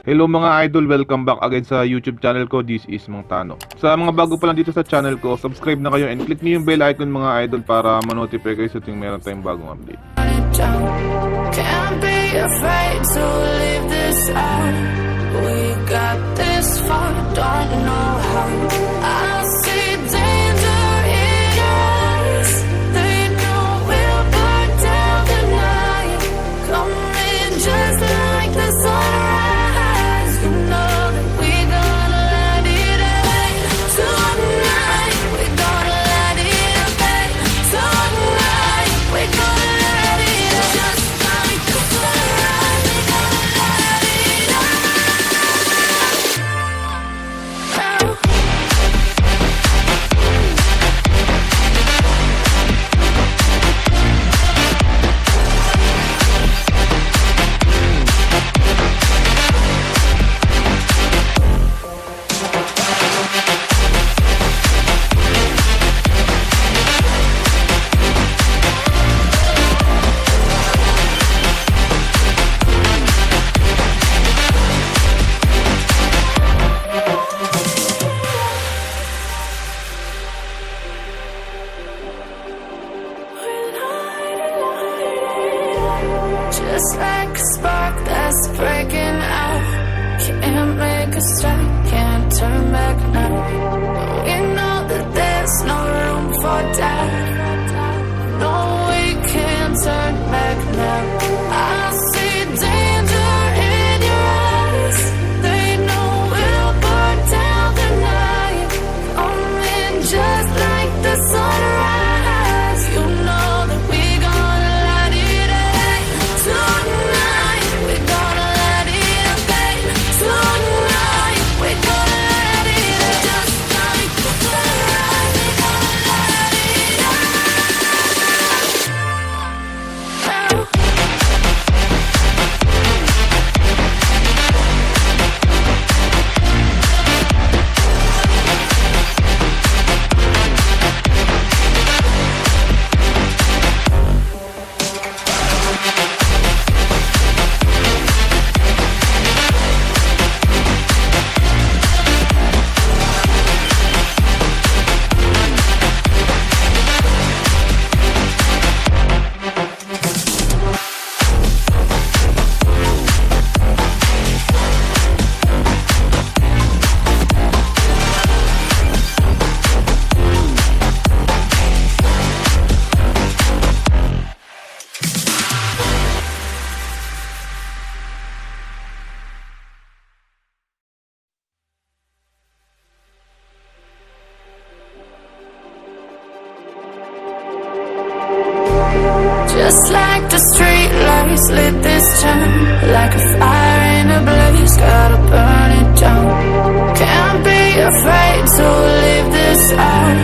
Hello mga idol, welcome back again sa YouTube channel ko. This is Mang Tano. Sa mga bago pa lang dito sa channel ko, subscribe na kayo and click niyo yung bell icon mga idol para ma-notify kayo sa tuwing meron tayong bagong update. Can't be afraid to leave this out. We got this far, don't know how. I see danger in your eyes. They know we'll burn down the night. Coming just like the sunrise. You know that we gonna let it rain. Tonight we gonna let it rain. Tonight we gonna let it rain. Just like the sunrise. We gonna let it rain. Just like a spark that's breaking out. Can't make a stop, can't turn back now. We know that there's no room for doubt. No, we can't turn back now. I see danger in your eyes. They know we'll burn down the night. Coming just like the sunrise. You know that we gonna let it rain. Tonight we gonna let it rain. Tonight we gonna let it rain. Just like the sunrise. We gonna let it rain. Just like the street lights lit this town, like a fire in a blaze, gotta burn it down. Can't be afraid to leave this out.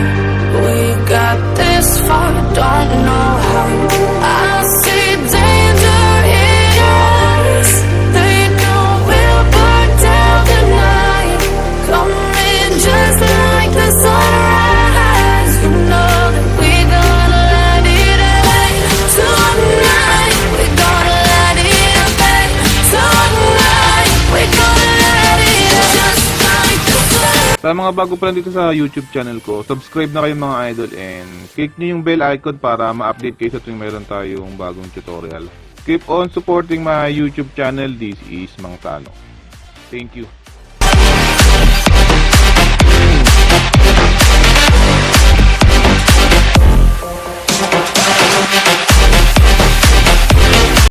We got this far, don't know how. I see danger in your eyes. They know we'll burn down the night. Coming just like the sunrise. You know that we gonna let it rain. Tonight we gonna let it rain. Tonight we gonna let it rain. Just like the sun. Sa mga bago pa lang dito sa YouTube channel ko, subscribe na kayo mga idol and click niyo yung bell icon para ma-update kayo sa tuwing meron tayong bagong tutorial. Keep on supporting my YouTube channel. This is Mang Tano. Thank you.